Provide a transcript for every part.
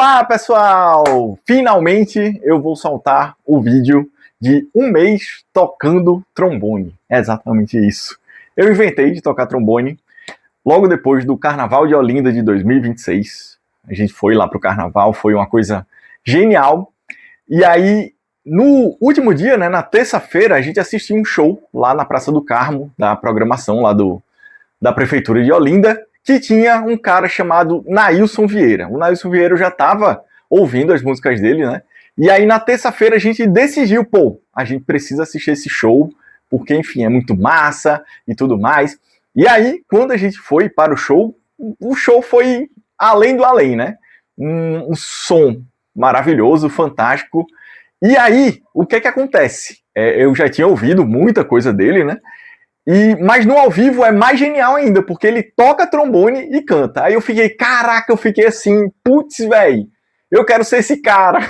Olá, pessoal! Finalmente eu vou soltar o vídeo de um mês tocando trombone. É exatamente isso. Eu inventei de tocar trombone logo depois do Carnaval de Olinda de 2026. A gente foi lá pro Carnaval, foi uma coisa genial. E aí, no último dia, né, na terça-feira, a gente assistiu um show lá na Praça do Carmo, da programação lá da Prefeitura de Olinda, que tinha um cara chamado Nailson Vieira. O Nailson Vieira eu já estava ouvindo as músicas dele, né? E aí na terça-feira a gente decidiu, a gente precisa assistir esse show, porque, enfim, é muito massa e tudo mais. E aí, quando a gente foi para o show foi além do além, né? Um som maravilhoso, fantástico. E aí, o que acontece? Eu já tinha ouvido muita coisa dele, né? Mas no ao vivo é mais genial ainda, porque ele toca trombone e canta. Aí eu fiquei, caraca, eu fiquei assim, putz, velho, eu quero ser esse cara.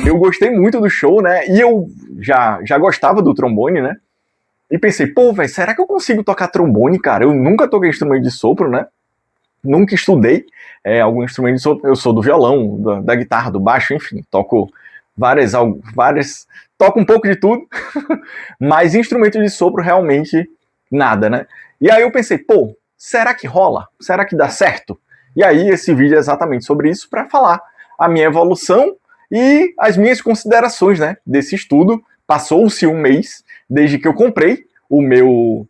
Eu gostei muito do show, né? E eu já gostava do trombone, né? E pensei, velho, será que eu consigo tocar trombone, cara? Eu nunca toquei instrumento de sopro, né? Nunca estudei algum instrumento de sopro. Eu sou do violão, da guitarra, do baixo, enfim, toco várias, toco um pouco de tudo, mas instrumento de sopro realmente nada, né? E aí eu pensei, será que rola? Será que dá certo? E aí esse vídeo é exatamente sobre isso, para falar a minha evolução e as minhas considerações, né, desse estudo. Passou-se um mês desde que eu comprei o meu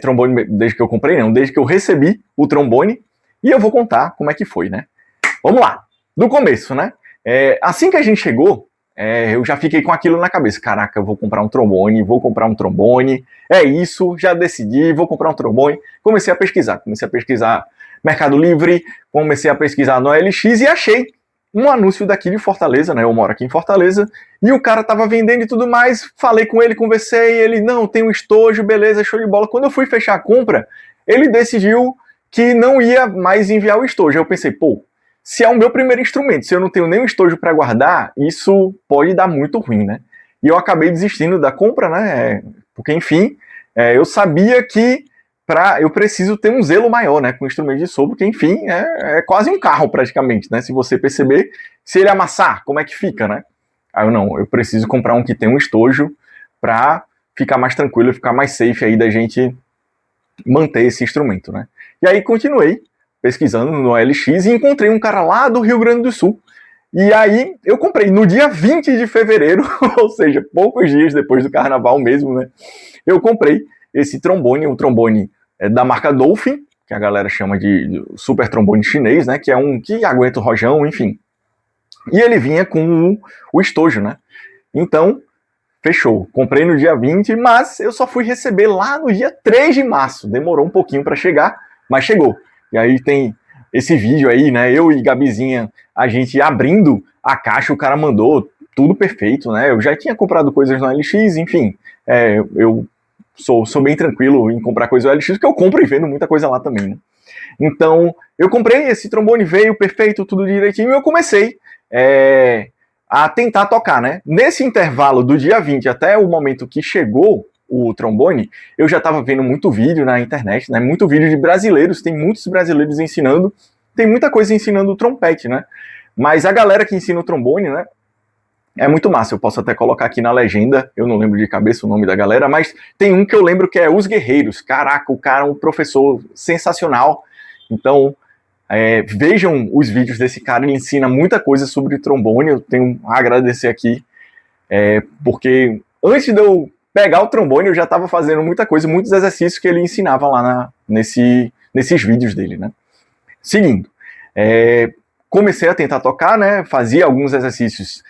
trombone, desde que eu recebi o trombone, e eu vou contar como é que foi, né? Vamos lá, do começo, né? Assim que a gente chegou, eu já fiquei com aquilo na cabeça, caraca, eu vou comprar um trombone, é isso, já decidi, vou comprar um trombone. Comecei a pesquisar Mercado Livre, comecei a pesquisar no OLX e achei um anúncio daqui de Fortaleza, né? Eu moro aqui em Fortaleza, e o cara tava vendendo e tudo mais. Falei com ele, conversei, ele, não, tem um estojo, beleza, show de bola. Quando eu fui fechar a compra, ele decidiu que não ia mais enviar o estojo. Eu pensei, se é o meu primeiro instrumento, se eu não tenho nenhum estojo para guardar, isso pode dar muito ruim, né? E eu acabei desistindo da compra, né? Porque, enfim, eu sabia que eu preciso ter um zelo maior, né, com o instrumento de sopro, que, enfim, é quase um carro, praticamente, né? Se você perceber, se ele amassar, como é que fica, né? Aí eu preciso comprar um que tem um estojo para ficar mais tranquilo, ficar mais safe aí da gente manter esse instrumento, né? E aí continuei pesquisando no OLX e encontrei um cara lá do Rio Grande do Sul. E aí eu comprei no dia 20 de fevereiro, ou seja, poucos dias depois do carnaval mesmo, né? Eu comprei esse trombone, um trombone da marca Dolphin, que a galera chama de super trombone chinês, né? Que é um que aguenta o rojão, enfim. E ele vinha com o estojo, né? Então, fechou. Comprei no dia 20, mas eu só fui receber lá no dia 3 de março. Demorou um pouquinho para chegar, mas chegou. E aí tem esse vídeo aí, né? Eu e Gabizinha, a gente abrindo a caixa, o cara mandou tudo perfeito, né? Eu já tinha comprado coisas no LX, enfim. Eu sou bem tranquilo em comprar coisa no LX, porque eu compro e vendo muita coisa lá também, né? Então, eu comprei esse trombone, veio perfeito, tudo direitinho, e eu comecei a tentar tocar, né? Nesse intervalo do dia 20 até o momento que chegou o trombone, eu já estava vendo muito vídeo na internet, né? Muito vídeo de brasileiros, tem muitos brasileiros ensinando, tem muita coisa ensinando o trompete, né? Mas a galera que ensina o trombone, né? É muito massa, eu posso até colocar aqui na legenda, eu não lembro de cabeça o nome da galera, mas tem um que eu lembro que é Os Guerreiros. Caraca, o cara é um professor sensacional. Então, vejam os vídeos desse cara, ele ensina muita coisa sobre trombone. Eu tenho a agradecer aqui, porque antes de eu pegar o trombone, eu já estava fazendo muita coisa, muitos exercícios que ele ensinava lá nesses vídeos dele, né? Seguindo, comecei a tentar tocar, né? Fazia alguns exercícios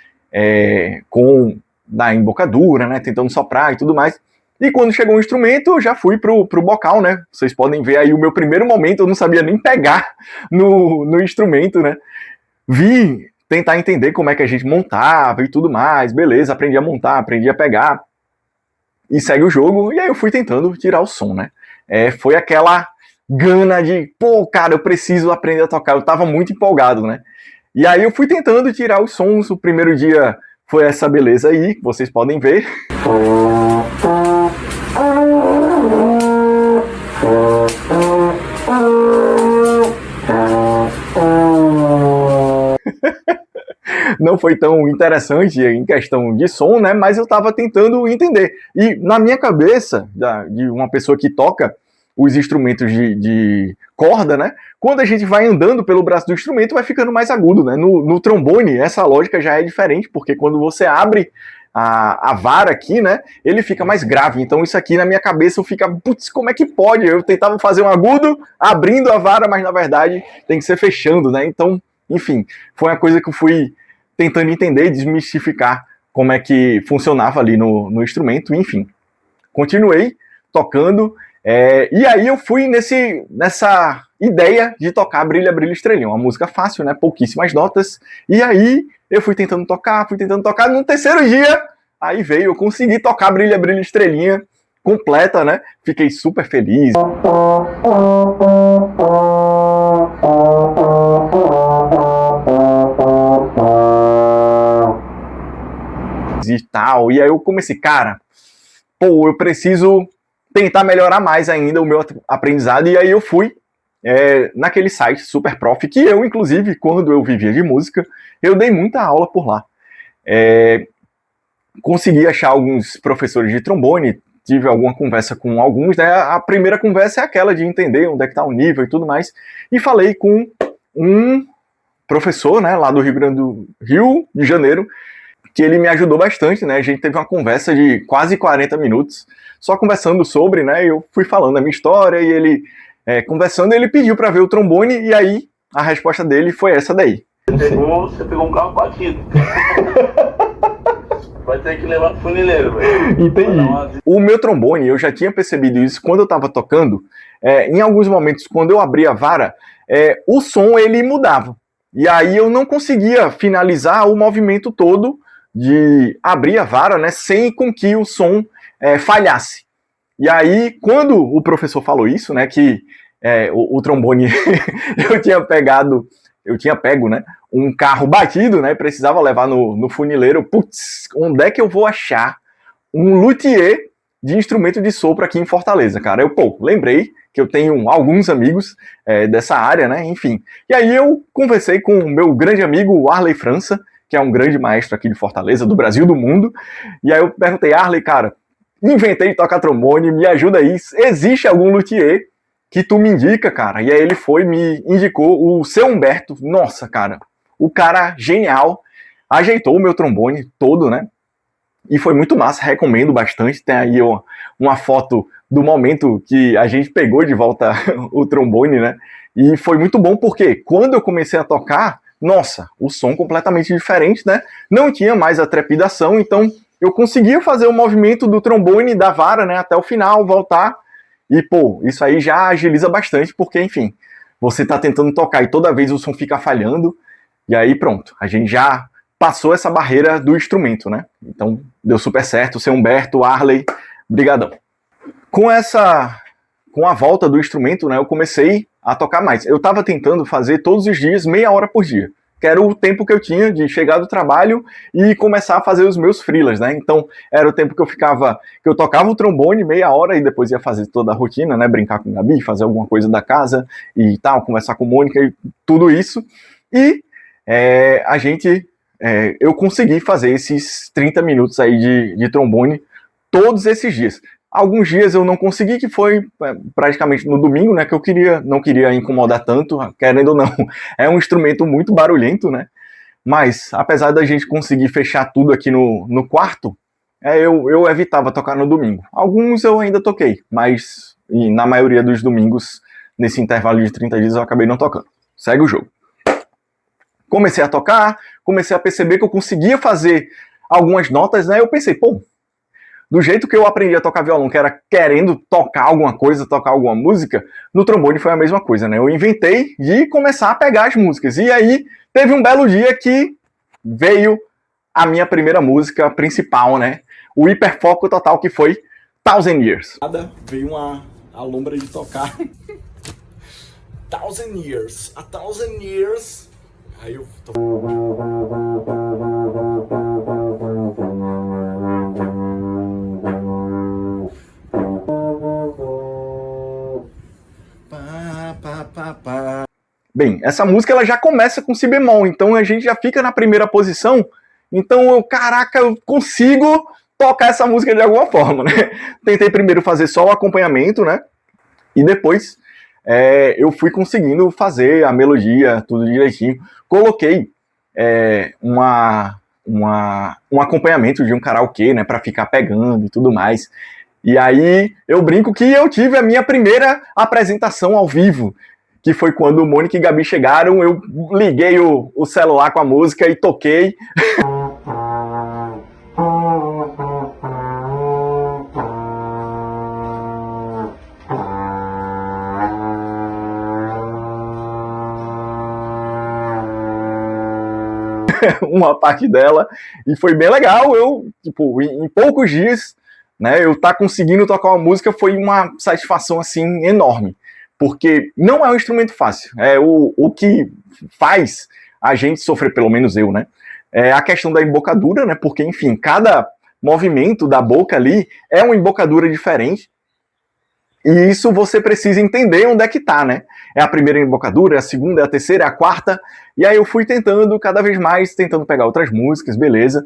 na embocadura, né, tentando soprar e tudo mais. E quando chegou o instrumento, eu já fui pro bocal, né? Vocês podem ver aí o meu primeiro momento, eu não sabia nem pegar no instrumento, né? Vi tentar entender como é que a gente montava e tudo mais, beleza, aprendi a montar, aprendi a pegar, e segue o jogo, e aí eu fui tentando tirar o som, né? Foi aquela gana de, cara, eu preciso aprender a tocar, eu tava muito empolgado, né? E aí eu fui tentando tirar os sons. O primeiro dia foi essa beleza aí, que vocês podem ver. Não foi tão interessante em questão de som, né? Mas eu estava tentando entender. E na minha cabeça, de uma pessoa que toca os instrumentos de corda, né? Quando a gente vai andando pelo braço do instrumento, vai ficando mais agudo, né? No trombone, essa lógica já é diferente, porque quando você abre a vara aqui, né? Ele fica mais grave. Então isso aqui na minha cabeça eu fica, putz, como é que pode? Eu tentava fazer um agudo abrindo a vara, mas na verdade tem que ser fechando, né? Então, enfim, foi uma coisa que eu fui tentando entender e desmistificar como é que funcionava ali no instrumento. Enfim, continuei tocando. E aí eu fui nessa ideia de tocar Brilha, Brilha, Estrelinha. Uma música fácil, né? Pouquíssimas notas. E aí eu fui tentando tocar. No terceiro dia, aí veio, eu consegui tocar Brilha, Brilha, Estrelinha completa, né? Fiquei super feliz. E tal. E aí eu comecei, cara, pô, eu preciso tentar melhorar mais ainda o meu aprendizado. E aí eu fui naquele site Superprof, que eu, inclusive, quando eu vivia de música, eu dei muita aula por lá. Consegui achar alguns professores de trombone, tive alguma conversa com alguns, né? A primeira conversa é aquela de entender onde é que tá o nível e tudo mais. E falei com um professor, né, lá do Rio de Janeiro, que ele me ajudou bastante, né? A gente teve uma conversa de quase 40 minutos, só conversando sobre, né? Eu fui falando a minha história e ele, conversando, ele pediu para ver o trombone e aí a resposta dele foi essa daí. Você pegou um carro batido. Vai ter que levar pro funileiro, velho. Entendi. O meu trombone, eu já tinha percebido isso quando eu tava tocando. Em alguns momentos, quando eu abria a vara, o som ele mudava. E aí eu não conseguia finalizar o movimento todo de abrir a vara, né, sem com que o som falhasse. E aí, quando o professor falou isso, né, que o trombone eu tinha pego, né, um carro batido, né, precisava levar no funileiro. Putz, onde é que eu vou achar um luthier de instrumento de sopro aqui em Fortaleza, cara? Eu, lembrei que eu tenho alguns amigos dessa área, né, enfim. E aí eu conversei com o meu grande amigo Arley França, que é um grande maestro aqui de Fortaleza, do Brasil, do mundo. E aí eu perguntei, Arley, cara, inventei de tocar trombone, me ajuda aí, existe algum luthier que tu me indica, cara? E aí ele me indicou o seu Humberto. Nossa, cara, o cara genial, ajeitou o meu trombone todo, né? E foi muito massa, recomendo bastante. Tem aí uma foto do momento que a gente pegou de volta o trombone, né? E foi muito bom porque quando eu comecei a tocar, nossa, o som completamente diferente, né? Não tinha mais a trepidação, então eu conseguia fazer o movimento do trombone da vara, né, até o final, voltar. E, pô, isso aí já agiliza bastante, porque, enfim, você tá tentando tocar e toda vez o som fica falhando, e aí pronto, a gente já passou essa barreira do instrumento, né? Então, deu super certo. Seu Humberto, Arley, brigadão. Com a volta do instrumento, né, eu comecei a tocar mais. Eu tava tentando fazer todos os dias, meia hora por dia, que era o tempo que eu tinha de chegar do trabalho e começar a fazer os meus freelas, né? Então, era o tempo que eu tocava o trombone meia hora e depois ia fazer toda a rotina, né? Brincar com o Gabi, fazer alguma coisa da casa e tal, conversar com a Mônica e tudo isso. E eu consegui fazer esses 30 minutos aí de trombone todos esses dias. Alguns dias eu não consegui, que foi praticamente no domingo, né, que eu não queria incomodar tanto, querendo ou não, é um instrumento muito barulhento, né, mas apesar da gente conseguir fechar tudo aqui no quarto, eu evitava tocar no domingo. Alguns eu ainda toquei, mas na maioria dos domingos, nesse intervalo de 30 dias, eu acabei não tocando. Segue o jogo. Comecei a tocar, comecei a perceber que eu conseguia fazer algumas notas, né, eu pensei, do jeito que eu aprendi a tocar violão, que era querendo tocar alguma coisa, tocar alguma música, no trombone foi a mesma coisa, né? Eu inventei de começar a pegar as músicas. E aí, teve um belo dia que veio a minha primeira música principal, né? O hiperfoco total, que foi Thousand Years. Veio a lombra de tocar. Thousand Years. A Thousand Years Aí eu tô... Bem, essa música ela já começa com si bemol, então a gente já fica na primeira posição. Então eu, caraca, eu consigo tocar essa música de alguma forma, né? Tentei primeiro fazer só o acompanhamento, né? E depois eu fui conseguindo fazer a melodia, tudo direitinho. Coloquei um acompanhamento de um karaokê, né? Pra ficar pegando e tudo mais. E aí eu brinco que eu tive a minha primeira apresentação ao vivo, que foi quando o Mônica e Gabi chegaram, eu liguei o celular com a música e toquei. Uma parte dela, e foi bem legal. Eu, tipo, em poucos dias, né, eu tá conseguindo tocar uma música foi uma satisfação, assim, enorme. Porque não é um instrumento fácil. O que faz a gente sofrer, pelo menos eu, né? É a questão da embocadura, né? Porque, enfim, cada movimento da boca ali é uma embocadura diferente. E isso você precisa entender onde é que tá, né? É a primeira embocadura, é a segunda, é a terceira, é a quarta. E aí eu fui tentando, cada vez mais, tentando pegar outras músicas, beleza.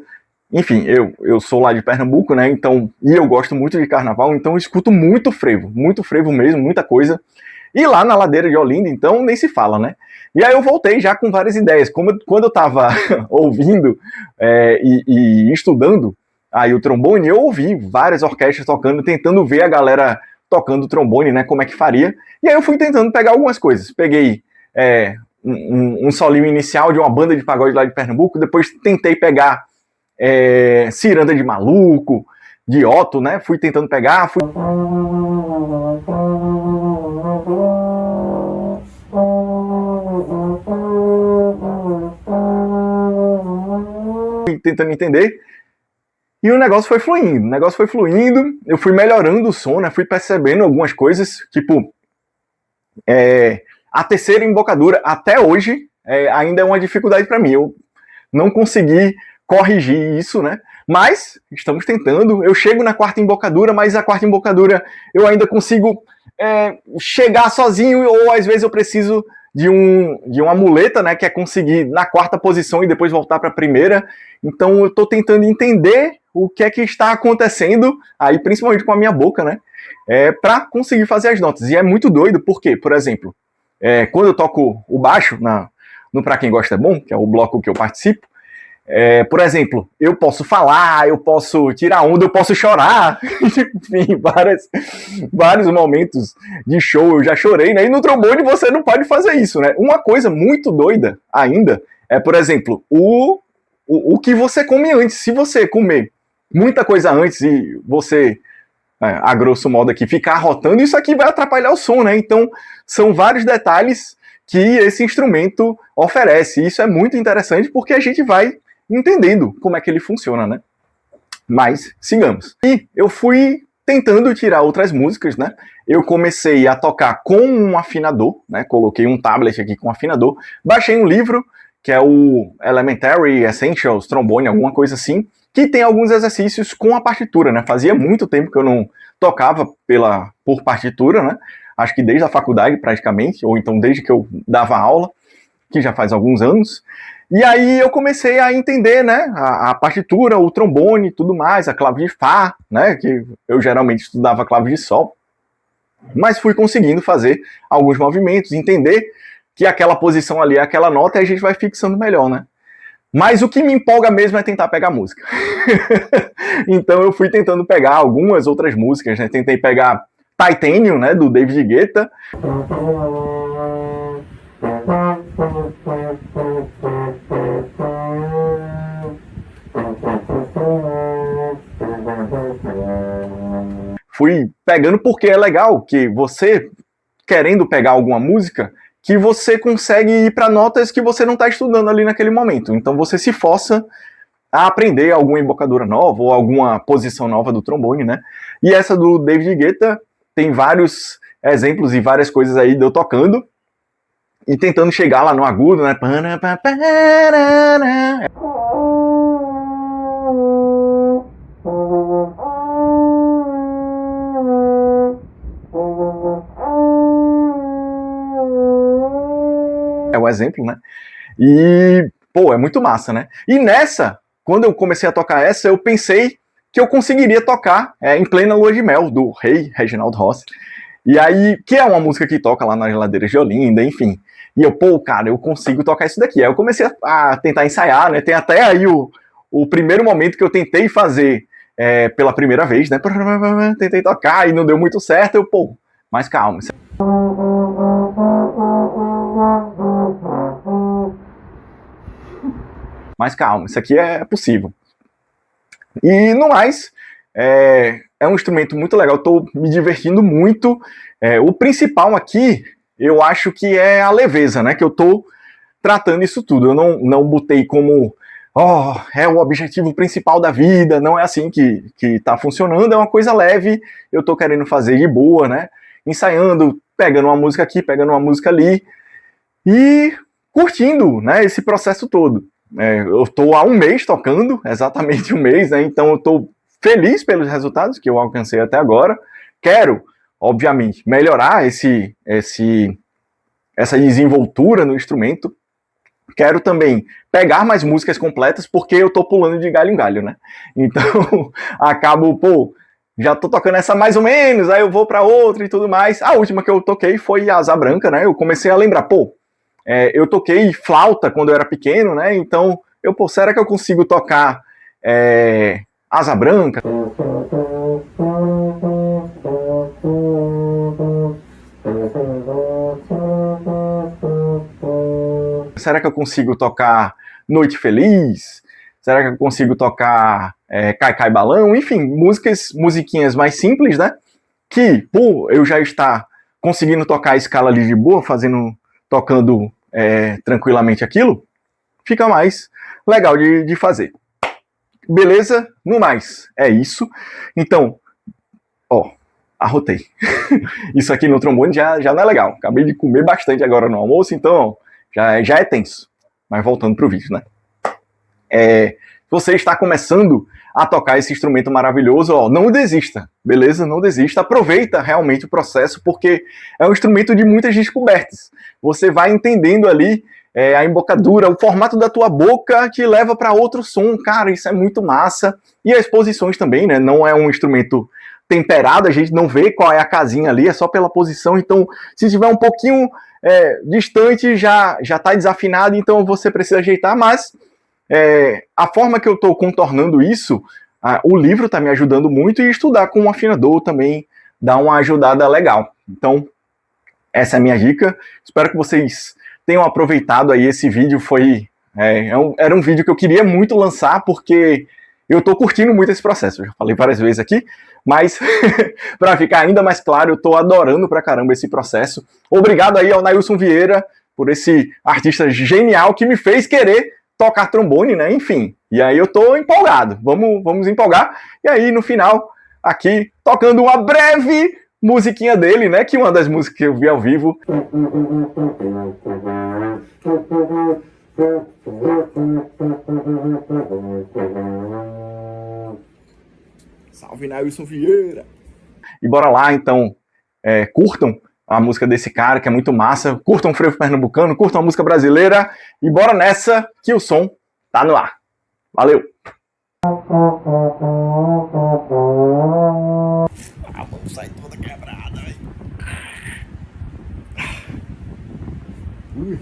Enfim, eu sou lá de Pernambuco, né? Então, e eu gosto muito de carnaval, então eu escuto muito frevo mesmo, muita coisa. E lá na ladeira de Olinda, então, nem se fala, né? E aí eu voltei já com várias ideias. Quando eu tava ouvindo e estudando aí o trombone, eu ouvi várias orquestras tocando, tentando ver a galera tocando trombone, né? Como é que faria. E aí eu fui tentando pegar algumas coisas. Peguei um solinho inicial de uma banda de pagode lá de Pernambuco, depois tentei pegar Ciranda de Maluco, de Otto, né? Fui tentando pegar, fui tentando entender. E o negócio foi fluindo, eu fui melhorando o som, né? Fui percebendo algumas coisas, tipo, a terceira embocadura, até hoje, ainda é uma dificuldade para mim. Eu não consegui corrigir isso, né? Mas estamos tentando. Eu chego na quarta embocadura, mas a quarta embocadura eu ainda consigo chegar sozinho, ou às vezes eu preciso de uma muleta, né? Que é conseguir na quarta posição e depois voltar para a primeira. Então eu estou tentando entender o que é que está acontecendo, aí principalmente com a minha boca, né? Para conseguir fazer as notas. E é muito doido, porque, por exemplo, quando eu toco o baixo no Pra Quem Gosta é Bom, que é o bloco que eu participo, por exemplo, eu posso falar, eu posso tirar onda, eu posso chorar, enfim, vários momentos de show eu já chorei, né? E no trombone você não pode fazer isso, né? Uma coisa muito doida ainda é, por exemplo, o que você come antes. Se você comer muita coisa antes e você, a grosso modo aqui, ficar rotando, isso aqui vai atrapalhar o som, né? Então, são vários detalhes que esse instrumento oferece. E isso é muito interessante porque a gente vai entendendo como é que ele funciona, né? Mas, sigamos. E eu fui tentando tirar outras músicas, né? Eu comecei a tocar com um afinador, né? Coloquei um tablet aqui com um afinador, baixei um livro, que é o Elementary Essentials Trombone, alguma coisa assim, que tem alguns exercícios com a partitura, né? Fazia muito tempo que eu não tocava por partitura, né? Acho que desde a faculdade, praticamente, ou então desde que eu dava aula, que já faz alguns anos. E aí eu comecei a entender, né, a partitura, o trombone e tudo mais, a clave de Fá, né, que eu geralmente estudava clave de Sol. Mas fui conseguindo fazer alguns movimentos, entender que aquela posição ali é aquela nota e a gente vai fixando melhor, né? Mas o que me empolga mesmo é tentar pegar música. Então eu fui tentando pegar algumas outras músicas, né? Tentei pegar Titanium, né, do David Guetta. Fui pegando porque é legal que você, querendo pegar alguma música, que você consegue ir para notas que você não está estudando ali naquele momento. Então você se força a aprender alguma embocadura nova ou alguma posição nova do trombone, né? E essa do David Guetta tem vários exemplos e várias coisas aí de eu tocando. e tentando chegar lá no agudo, né? É o exemplo, né? E, pô, é muito massa, né? E nessa, quando eu comecei a tocar essa, eu pensei que eu conseguiria tocar em Plena Lua de Mel, do rei Reginaldo Rossi. E aí, que é uma música que toca lá na Geladeira de Olinda, enfim. E eu, pô, cara, eu consigo tocar isso daqui. Aí eu comecei a tentar ensaiar, né? Tem até aí o primeiro momento que eu tentei fazer pela primeira vez, né? Tentei tocar e não deu muito certo. Eu, pô, mas calma. Mas calma, isso aqui é possível. E no mais, é um instrumento muito legal, estou me divertindo muito. O principal aqui, eu acho que é a leveza, né? Que eu estou tratando isso tudo. Eu não botei como, é o objetivo principal da vida, não é assim que está funcionando, é uma coisa leve, eu estou querendo fazer de boa, né? Ensaiando, pegando uma música aqui, pegando uma música ali, e curtindo, né, esse processo todo. Eu estou há um mês tocando, exatamente um mês, né? Então eu estou feliz pelos resultados que eu alcancei até agora. Quero, obviamente, melhorar essa desenvoltura no instrumento. Quero também pegar mais músicas completas, porque eu estou pulando de galho em galho, né? Então, acabo, pô, já estou tocando essa mais ou menos, aí eu vou para outra e tudo mais. A última que eu toquei foi Asa Branca, né? Eu comecei a lembrar, pô, eu toquei flauta quando eu era pequeno, né? Então, pô, será que eu consigo tocar Asa Branca? Será que eu consigo tocar Noite Feliz? Será que eu consigo tocar Cai Cai Balão? Enfim, musiquinhas mais simples, né? Que, por eu já estar conseguindo tocar a escala ali de boa, tocando tranquilamente aquilo, fica mais legal de fazer. Beleza? No mais, é isso. Então, arrotei. Isso aqui no trombone já não é legal. Acabei de comer bastante agora no almoço, então já é tenso. Mas voltando pro vídeo, né? Você está começando a tocar esse instrumento maravilhoso, não desista, beleza? Não desista, aproveita realmente o processo, porque é um instrumento de muitas descobertas. Você vai entendendo ali a embocadura, o formato da tua boca que leva para outro som, cara, isso é muito massa. E as posições também, né? Não é um instrumento temperado, a gente não vê qual é a casinha ali, é só pela posição, então se tiver um pouquinho distante, já está desafinado, então você precisa ajeitar, mas a forma que eu estou contornando isso, o livro está me ajudando muito, e estudar com um afinador também dá uma ajudada legal. Então, essa é a minha dica. Espero que vocês tenham aproveitado aí esse vídeo. Era um vídeo que eu queria muito lançar, porque eu estou curtindo muito esse processo. Eu já falei várias vezes aqui, mas para ficar ainda mais claro, eu estou adorando pra caramba esse processo. Obrigado aí ao Nailson Vieira, por esse artista genial que me fez querer tocar trombone, né? Enfim, e aí eu tô empolgado. Vamos empolgar. E aí, no final, aqui, tocando uma breve musiquinha dele, né? Que é uma das músicas que eu vi ao vivo. Salve, Nailson Vieira! E bora lá, então, curtam a música desse cara, que é muito massa. Curtam o frevo pernambucano, curtam a música brasileira. E bora nessa, que o som tá no ar. Valeu! A mão sai toda quebrada, velho.